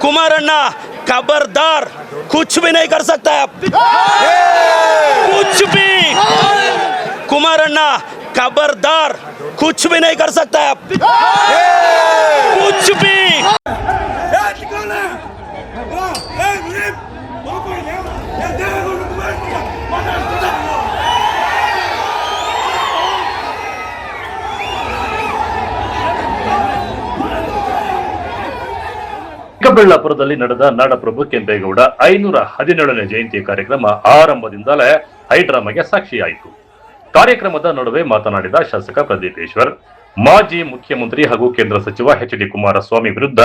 कुमारण्णा खबरदार, कुछ भी नहीं कर सकता है, कुछ भी। कुमारण्णा खबरदार, कुछ भी नहीं कर सकता है, कुछ भी। ಚಿಕ್ಕಬಳ್ಳಾಪುರದಲ್ಲಿ ನಡೆದ ನಾಡಪ್ರಭು ಕೆಂಪೇಗೌಡ 517ನೇ ಜಯಂತಿ ಕಾರ್ಯಕ್ರಮ ಆರಂಭದಿಂದಲೇ ಹೈಡ್ರಾಮಾಗೆ ಸಾಕ್ಷಿಯಾಯಿತು. ಕಾರ್ಯಕ್ರಮದ ನಡುವೆ ಮಾತನಾಡಿದ ಶಾಸಕ ಪ್ರದೀಪೇಶ್ವರ್, ಮಾಜಿ ಮುಖ್ಯಮಂತ್ರಿ ಹಾಗೂ ಕೇಂದ್ರ ಸಚಿವ ಎಚ್.ಡಿ. ಕುಮಾರಸ್ವಾಮಿ ವಿರುದ್ಧ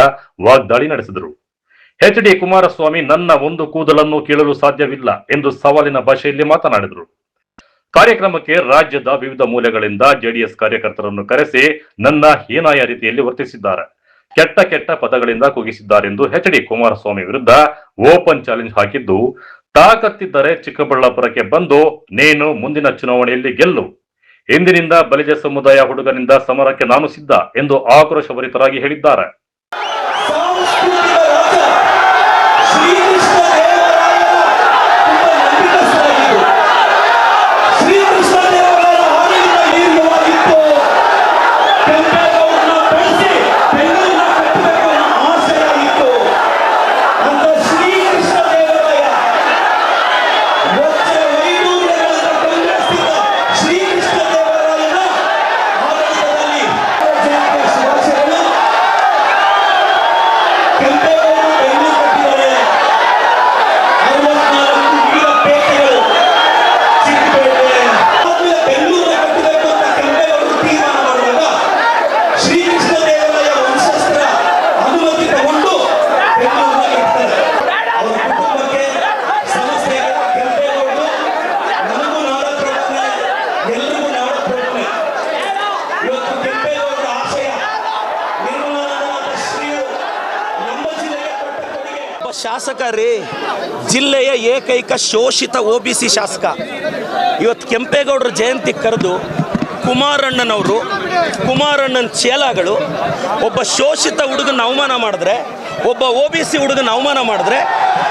ವಾಗ್ದಾಳಿ ನಡೆಸಿದರು. ಎಚ್.ಡಿ. ಕುಮಾರಸ್ವಾಮಿ ನನ್ನ ಒಂದು ಕೂದಲನ್ನು ಕೀಳಲು ಸಾಧ್ಯವಿಲ್ಲ ಎಂದು ಸವಾಲಿನ ಭಾಷೆಯಲ್ಲಿ ಮಾತನಾಡಿದರು. ಕಾರ್ಯಕ್ರಮಕ್ಕೆ ರಾಜ್ಯದ ವಿವಿಧ ಮೂಲೆಗಳಿಂದ ಜೆಡಿಎಸ್ ಕಾರ್ಯಕರ್ತರನ್ನು ಕರೆಸಿ ನನ್ನ ಹೀನಾಯ ರೀತಿಯಲ್ಲಿ ವರ್ತಿಸಿದ್ದಾರೆ, ಕೆಟ್ಟ ಪದಗಳಿಂದ ಕೂಗಿಸಿದ್ದಾರೆಂದು ಎಚ್.ಡಿ. ಕುಮಾರಸ್ವಾಮಿ ವಿರುದ್ಧ ಓಪನ್ ಚಾಲೆಂಜ್ ಹಾಕಿದ್ದು, ತಾಕತ್ತಿದ್ದರೆ ಚಿಕ್ಕಬಳ್ಳಾಪುರಕ್ಕೆ ಬಂದು ನೀನು ಮುಂದಿನ ಚುನಾವಣೆಯಲ್ಲಿ ಗೆಲ್ಲು, ಇಂದಿನಿಂದ ಬಲಿಜ ಸಮುದಾಯ ಹುಡುಗನಿಂದ ಸಮರಕ್ಕೆ ನಾನು ಸಿದ್ಧ ಎಂದು ಆಕ್ರೋಶಭರಿತರಾಗಿ ಹೇಳಿದ್ದಾರೆ. ಶಾಸಕ ರೀ, ಜಿಲ್ಲೆಯ ಏಕೈಕ ಶೋಷಿತ OBC ಶಾಸಕ. ಇವತ್ತು ಕೆಂಪೇಗೌಡರ ಜಯಂತಿ ಕರೆದು ಕುಮಾರಣ್ಣನವರು, ಕುಮಾರಣ್ಣನ ಚೇಲಾಗಳು ಒಬ್ಬ ಶೋಷಿತ ಹುಡುಗನ ಅವಮಾನ ಮಾಡಿದ್ರೆ, ಒಬ್ಬ OBC ಹುಡುಗನ ಅವಮಾನ ಮಾಡಿದ್ರೆ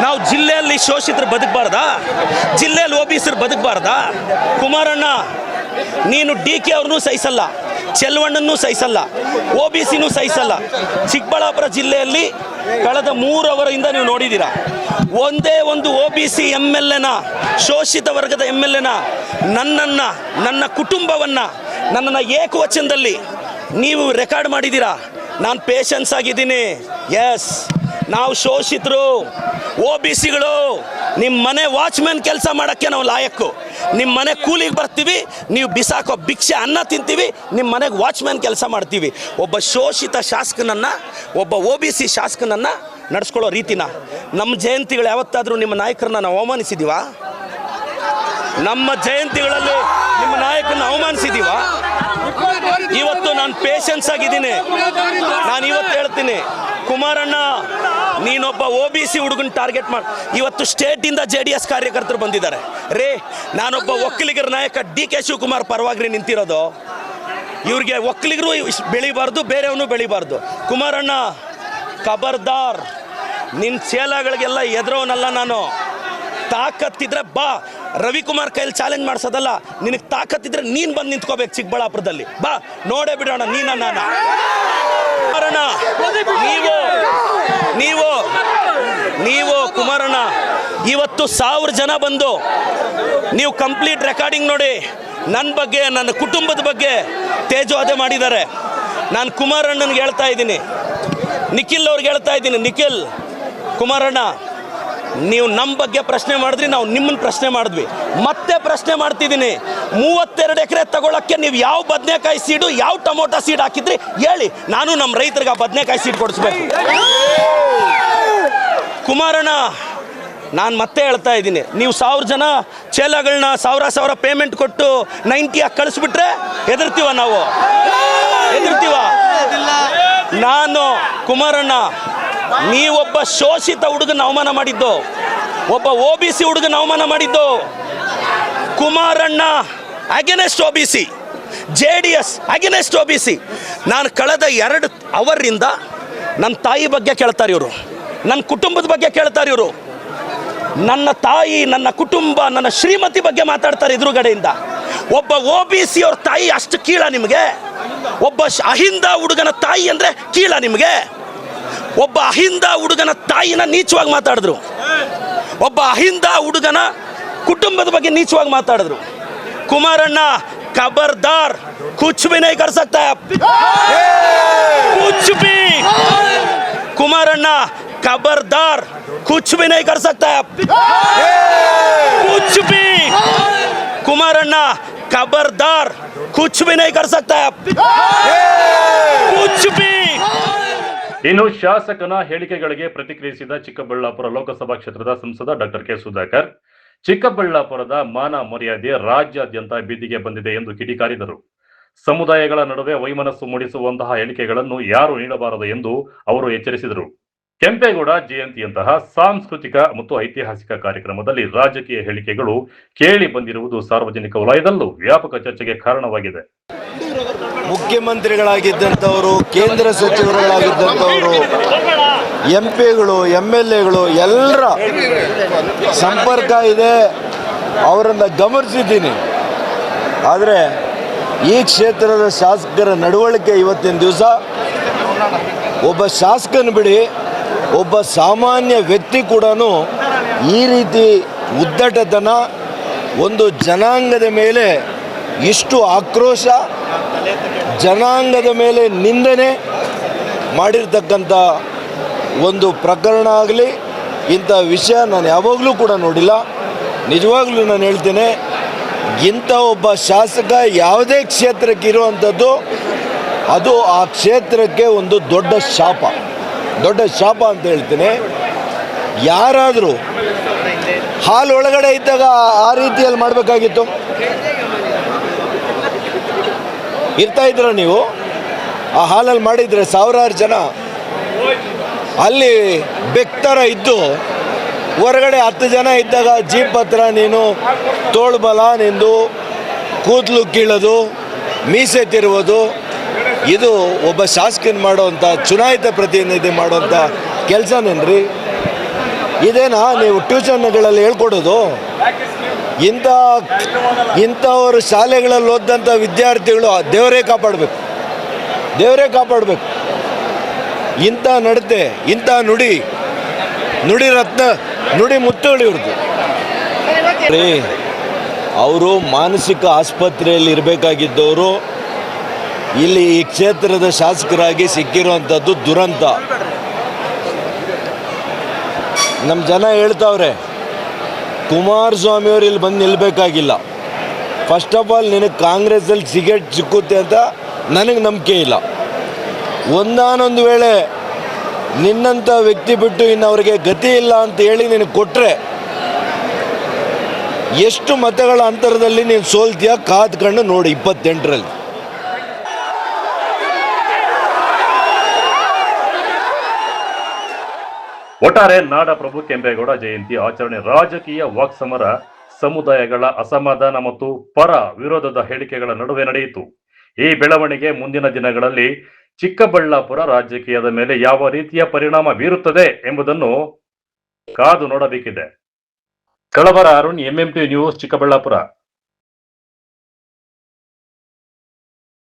ನಾವು ಜಿಲ್ಲೆಯಲ್ಲಿ ಶೋಷಿತರು ಬದುಕಬಾರ್ದಾ? ಜಿಲ್ಲೆಯಲ್ಲಿ OBCರು ಬದುಕಬಾರ್ದಾ? ಕುಮಾರಣ್ಣ, ನೀನು DK ಅವ್ರನ್ನೂ ಸಹಿಸಲ್ಲ, ಚೆಲ್ವಣ್ಣನೂ ಸಹಿಸಲ್ಲ, OBCನೂ ಸಹಿಸಲ್ಲ. ಚಿಕ್ಕಬಳ್ಳಾಪುರ ಜಿಲ್ಲೆಯಲ್ಲಿ ಕಳೆದ 3 ಅವರಿಂದ ನೀವು ನೋಡಿದ್ದೀರಾ, ಒಂದೇ ಒಂದು OBC MLAನ, ಶೋಷಿತ ವರ್ಗದ MLAನ, ನನ್ನ ಕುಟುಂಬವನ್ನು, ನನ್ನನ್ನು ಏಕವಚನದಲ್ಲಿ ನೀವು ರೆಕಾರ್ಡ್ ಮಾಡಿದ್ದೀರಾ. ನಾನು ಪೇಷನ್ಸ್ ಆಗಿದ್ದೀನಿ. ಎಸ್, ನಾವು ಶೋಷಿತರು, OBCಗಳು. ನಿಮ್ಮ ಮನೆ ವಾಚ್ಮ್ಯಾನ್ ಕೆಲಸ ಮಾಡೋಕ್ಕೆ ನಾವು ಲಾಯಕ್ಕು. ನಿಮ್ಮ ಮನೆ ಕೂಲಿಗೆ ಬರ್ತೀವಿ, ನೀವು ಬಿಸಾಕೋ ಭಿಕ್ಷೆ ಅನ್ನ ತಿಂತೀವಿ, ನಿಮ್ಮ ಮನೆಗೆ ವಾಚ್ಮ್ಯಾನ್ ಕೆಲಸ ಮಾಡ್ತೀವಿ. ಒಬ್ಬ ಶೋಷಿತ ಶಾಸಕನನ್ನು, ಒಬ್ಬ OBC ಶಾಸಕನನ್ನು ನಡೆಸ್ಕೊಳ್ಳೋ ರೀತಿನ, ನಮ್ಮ ಜಯಂತಿಗಳು ಯಾವತ್ತಾದರೂ ನಿಮ್ಮ ನಾಯಕರನ್ನ ನಾವು ಅವಮಾನಿಸಿದ್ದೀವ? ನಮ್ಮ ಜಯಂತಿಗಳಲ್ಲಿ ನಿಮ್ಮ ನಾಯಕರನ್ನ ಅವಮಾನಿಸಿದ್ದೀವ? ಇವತ್ತು ನಾನು ಪೇಷನ್ಸ್ ಆಗಿದ್ದೀನಿ. ನಾನು ಇವತ್ತು ಹೇಳ್ತೀನಿ, ಕುಮಾರಣ್ಣ, ನೀನೊಬ್ಬ OBC ಹುಡುಗನ ಟಾರ್ಗೆಟ್ ಮಾಡಿ. ಇವತ್ತು ಸ್ಟೇಟಿಂದ JDS ಕಾರ್ಯಕರ್ತರು ಬಂದಿದ್ದಾರೆ ರೇ. ನಾನೊಬ್ಬ ಒಕ್ಕಲಿಗರ ನಾಯಕ DK ಶಿವಕುಮಾರ್ ಪರವಾಗಿ ನಿಂತಿರೋದು. ಇವ್ರಿಗೆ ಒಕ್ಕಲಿಗರು ಬೆಳಿಬಾರ್ದು, ಬೇರೆಯವನು ಬೆಳಿಬಾರ್ದು. ಕುಮಾರಣ್ಣ ಖಬರ್ದಾರ್, ನಿನ್ನ ಚೇಲಾಗಳಿಗೆಲ್ಲ ಎದುರೋನಲ್ಲ ನಾನು. ತಾಕತ್ತಿದ್ರೆ ಬಾ, ರವಿಕುಮಾರ್ ಕೈಯಲ್ಲಿ ಚಾಲೆಂಜ್ ಮಾಡಿಸೋದಲ್ಲ. ನಿನಗೆ ತಾಕತ್ತಿದ್ರೆ ನೀನು ಬಂದು ನಿಂತ್ಕೋಬೇಕು ಚಿಕ್ಕಬಳ್ಳಾಪುರದಲ್ಲಿ. ಬಾ, ನೋಡೇ ಬಿಡೋಣ ನೀನ ನಾನು. ಕುಮಾರಣ್ಣ, ನೀವು ಕುಮಾರಣ್ಣ, ಇವತ್ತು 1000 ಜನ ಬಂದು ನೀವು ಕಂಪ್ಲೀಟ್ ರೆಕಾರ್ಡಿಂಗ್ ನೋಡಿ, ನನ್ನ ಬಗ್ಗೆ, ನನ್ನ ಕುಟುಂಬದ ಬಗ್ಗೆ ತೇಜೋವಧೆ ಮಾಡಿದ್ದಾರೆ. ನಾನು ಕುಮಾರಣ್ಣನಿಗೆ ಹೇಳ್ತಾ ಇದ್ದೀನಿ, ನಿಖಿಲ್ ಅವ್ರಿಗೆ ಹೇಳ್ತಾ ಇದ್ದೀನಿ, ನಿಖಿಲ್, ಕುಮಾರಣ್ಣ, ನೀವು ನಮ್ಮ ಬಗ್ಗೆ ಪ್ರಶ್ನೆ ಮಾಡಿದ್ರಿ, ನಾವು ನಿಮ್ಮನ್ನು ಪ್ರಶ್ನೆ ಮಾಡಿದ್ವಿ, ಮತ್ತೆ ಪ್ರಶ್ನೆ ಮಾಡ್ತಿದ್ದೀನಿ. 32 ಎಕರೆ ತಗೊಳ್ಳೋಕ್ಕೆ ನೀವು ಯಾವ ಬದನೆಕಾಯಿ ಸೀಡು, ಯಾವ ಟೊಮೊಟೊ ಸೀಡ್ ಹಾಕಿದ್ರಿ ಹೇಳಿ, ನಾನು ನಮ್ಮ ರೈತರಿಗೆ ಆ ಬದನೆಕಾಯಿ ಸೀಡ್ ಕೊಡಿಸ್ಬೇಕು. ಕುಮಾರಣ್ಣ, ನಾನು ಮತ್ತೆ ಹೇಳ್ತಾ ಇದ್ದೀನಿ, ನೀವು 1000 ಜನ ಚೇಲಾಗಳನ್ನ 1000 ಪೇಮೆಂಟ್ ಕೊಟ್ಟು 90 ಆಗಿ ಕಳಿಸ್ಬಿಟ್ರೆ ಹೆದರ್ತೀವ ನಾವು? ಹೆದರ್ತೀವ? ನಾನು ಕುಮಾರಣ್ಣ, ನೀವೊಬ್ಬ ಶೋಷಿತ ಹುಡುಗನ ಅವಮಾನ ಮಾಡಿದ್ದು, ಒಬ್ಬ OBC ಹುಡುಗನ ಅವಮಾನ ಮಾಡಿದ್ದು. Kumaranna against OBC, JDS against OBC. ನಾನು ಕಳೆದ 2 ಅವರಿಂದ ನನ್ನ ತಾಯಿ ಬಗ್ಗೆ ಕೇಳ್ತಾರೆ ಇವರು. ನನ್ನ ಕುಟುಂಬದ ಬಗ್ಗೆ ಕೇಳ್ತಾರೆ ಇವರು. ನನ್ನ ತಾಯಿ, ನನ್ನ ಕುಟುಂಬ, ನನ್ನ ಶ್ರೀಮತಿ ಬಗ್ಗೆ ಮಾತಾಡ್ತಾರೆ ಎದುರುಗಡೆಯಿಂದ. ಒಬ್ಬ OBC ಅವ್ರ ತಾಯಿ ಅಷ್ಟು ಕೀಳ ನಿಮಗೆ? ಒಬ್ಬ ಅಹಿಂದ ಹುಡುಗನ ತಾಯಿ ಅಂದರೆ ಕೀಳ ನಿಮಗೆ? ಒಬ್ಬ ಅಹಿಂದ ಹುಡುಗನ ತಾಯಿನ ನೀಚವಾಗಿ ಮಾತಾಡಿದ್ರು. ಒಬ್ಬ ಅಹಿಂದ ಹುಡುಗನ ಕುಟುಂಬದ ಬಗ್ಗೆ ನೀಚವಾಗಿ ಮಾತಾಡಿದ್ರು. ಕುಮಾರಣ್ಣ, ಖಬರ್ದಾರ್, ಕುಚ್ ಭಿ ನಹೀ ಕರ್ ಸಕ್ತಾ ಕುಚ್ ಭಿ. ಕುಮಾರಣ್ಣ, ಖಬರ್ದಾರ್, कुछ भी नहीं कर सकता है कुछ भी. कुमारಣ್ಣ, खबरदार, कुछ भी नहीं कर सकता है कुछ भी. ಇನ್ನು ಶಾಸಕನ ಹೇಳಿಕೆಗಳಿಗೆ ಪ್ರತಿಕ್ರಿಯಿಸಿದ ಚಿಕ್ಕಬಳ್ಳಾಪುರ ಲೋಕಸಭಾ ಕ್ಷೇತ್ರದ ಸಂಸದ ಡಾಕ್ಟರ್ ಕೆ ಸುಧಾಕರ್, ಚಿಕ್ಕಬಳ್ಳಾಪುರದ ಮಾನ ಮರ್ಯಾದೆ ರಾಜ್ಯಾದ್ಯಂತ ಬೀದಿಗೆ ಬಂದಿದೆ ಎಂದು ಕಿಡಿಕಾರಿದರು. ಸಮುದಾಯಗಳ ನಡುವೆ ವೈಮನಸ್ಸು ಮೂಡಿಸುವಂತಹ ಹೇಳಿಕೆಗಳನ್ನು ಯಾರು ನೀಡಬಾರದು ಎಂದು ಅವರು ಎಚ್ಚರಿಸಿದರು. ಕೆಂಪೇಗೌಡ ಜಯಂತಿಯಂತಹ ಸಾಂಸ್ಕೃತಿಕ ಮತ್ತು ಐತಿಹಾಸಿಕ ಕಾರ್ಯಕ್ರಮದಲ್ಲಿ ರಾಜಕೀಯ ಹೇಳಿಕೆಗಳು ಕೇಳಿ ಬಂದಿರುವುದು ಸಾರ್ವಜನಿಕ ವಲಯದಲ್ಲೂ ವ್ಯಾಪಕ ಚರ್ಚೆಗೆ ಕಾರಣವಾಗಿದೆ. ಮುಖ್ಯಮಂತ್ರಿಗಳಾಗಿದ್ದಂಥವರು, ಕೇಂದ್ರ ಸಚಿವರುಗಳಾಗಿದ್ದಂಥವರು, MP ಗಳು, MLA ಗಳು ಎಲ್ಲರ ಸಂಪರ್ಕ ಇದೆ, ಅವರನ್ನು ಗಮನಿಸಿದ್ದೀನಿ. ಆದರೆ ಈ ಕ್ಷೇತ್ರದ ಶಾಸಕರ ನಡವಳಿಕೆ ಇವತ್ತಿನ ದಿವಸ, ಒಬ್ಬ ಶಾಸಕನ ಬಿಡಿ, ಒಬ್ಬ ಸಾಮಾನ್ಯ ವ್ಯಕ್ತಿ ಕೂಡ ಈ ರೀತಿ ಉದ್ದಟತನ, ಒಂದು ಜನಾಂಗದ ಮೇಲೆ ಇಷ್ಟು ಆಕ್ರೋಶ, ಜನಾಂಗದ ಮೇಲೆ ನಿಂದನೆ ಮಾಡಿರ್ತಕ್ಕಂಥ ಒಂದು ಪ್ರಕರಣ ಆಗಲಿ, ಇಂಥ ವಿಷಯ ನಾನು ಯಾವಾಗಲೂ ಕೂಡ ನೋಡಿಲ್ಲ. ನಿಜವಾಗ್ಲೂ ನಾನು ಹೇಳ್ತೇನೆ, ಇಂಥ ಒಬ್ಬ ಶಾಸಕ ಯಾವುದೇ ಕ್ಷೇತ್ರಕ್ಕೆ ಇರುವಂಥದ್ದು ಅದು ಆ ಕ್ಷೇತ್ರಕ್ಕೆ ಒಂದು ದೊಡ್ಡ ಶಾಪ ಅಂತ ಹೇಳ್ತೀನಿ. ಯಾರಾದರೂ ಹಾಲ್ ಒಳಗಡೆ ಇದ್ದಾಗ ಆ ರೀತಿಯಲ್ಲಿ ಮಾಡಬೇಕಾಗಿತ್ತು. ಇರ್ತಾ ಇದ್ರ ನೀವು ಆ ಹಾಲಲ್ಲಿ ಮಾಡಿದರೆ ಸಾವಿರಾರು ಜನ ಅಲ್ಲಿ ಬೆಕ್ತರ ಇದ್ದು, ಹೊರಗಡೆ 10 ಜನ ಇದ್ದಾಗ ಜೀಪ್ ಹತ್ರ ನೀನು ತೋಳ್ಬಲ ನಿಂದು, ಕೂದಲು ಕೀಳೋದು, ಮೀಸೆ ತಿರುವುದು, ಇದು ಒಬ್ಬ ಶಾಸಕನ ಮಾಡುವಂಥ, ಚುನಾಯಿತ ಪ್ರತಿನಿಧಿ ಮಾಡುವಂಥ ಕೆಲಸನೇನ್ರಿ? ಇದೇನಾ ನೀವು ಟ್ಯೂಷನ್ಗಳಲ್ಲಿ ಹೇಳ್ಕೊಡೋದು? ಇಂಥವರು ಶಾಲೆಗಳಲ್ಲಿ ಓದಂಥ ವಿದ್ಯಾರ್ಥಿಗಳು ದೇವರೇ ಕಾಪಾಡಬೇಕು. ಇಂಥ ನಡತೆ, ಇಂಥ ನುಡಿ ರತ್ನ, ನುಡಿ ಮುತ್ತುಗಳು ಇವ್ರದ್ದು. ಅವರು ಮಾನಸಿಕ ಆಸ್ಪತ್ರೆಯಲ್ಲಿ ಇರಬೇಕಾಗಿದ್ದವರು ಇಲ್ಲಿ ಈ ಕ್ಷೇತ್ರದ ಶಾಸಕರಾಗಿ ಸಿಕ್ಕಿರುವಂಥದ್ದು ದುರಂತ. ನಮ್ಮ ಜನ ಹೇಳ್ತಾವ್ರೆ, ಕುಮಾರಸ್ವಾಮಿಯವರು ಇಲ್ಲಿ ಬಂದು ನಿಲ್ಲಬೇಕಾಗಿಲ್ಲ. ಫಸ್ಟ್ ಆಫ್ ಆಲ್ ನಿನಗೆ ಕಾಂಗ್ರೆಸ್ಸಲ್ಲಿ ಸಿಗರೇಟ್ ಸಿಕ್ಕುತ್ತೆ ಅಂತ ನನಗೆ ನಂಬಿಕೆ ಇಲ್ಲ. ಒಂದಾನೊಂದು ವೇಳೆ ನಿನ್ನಂಥ ವ್ಯಕ್ತಿ ಬಿಟ್ಟು ಇನ್ನು ಅವರಿಗೆ ಗತಿ ಇಲ್ಲ ಅಂತ ಹೇಳಿ ನಿನಗೆ ಕೊಟ್ಟರೆ ಎಷ್ಟು ಮತಗಳ ಅಂತರದಲ್ಲಿ ನೀನು ಸೋಲ್ತೀಯ ಕಾದ್ಕೊಂಡು ನೋಡಿ 28ರಲ್ಲಿ. ಒಟ್ಟಾರೆ ನಾಡಪ್ರಭು ಕೆಂಪೇಗೌಡ ಜಯಂತಿ ಆಚರಣೆ ರಾಜಕೀಯ ವಾಕ್ಸಮರ, ಸಮುದಾಯಗಳ ಅಸಮಾಧಾನ ಮತ್ತು ಪರ ವಿರೋಧದ ಹೇಳಿಕೆಗಳ ನಡುವೆ ನಡೆಯಿತು. ಈ ಬೆಳವಣಿಗೆ ಮುಂದಿನ ದಿನಗಳಲ್ಲಿ ಚಿಕ್ಕಬಳ್ಳಾಪುರ ರಾಜಕೀಯದ ಮೇಲೆ ಯಾವ ರೀತಿಯ ಪರಿಣಾಮ ಬೀರುತ್ತದೆ ಎಂಬುದನ್ನು ಕಾದು ನೋಡಬೇಕಿದೆ. ಕಳವರ ಅರುಣ್, MMT ನ್ಯೂಸ್, ಚಿಕ್ಕಬಳ್ಳಾಪುರ.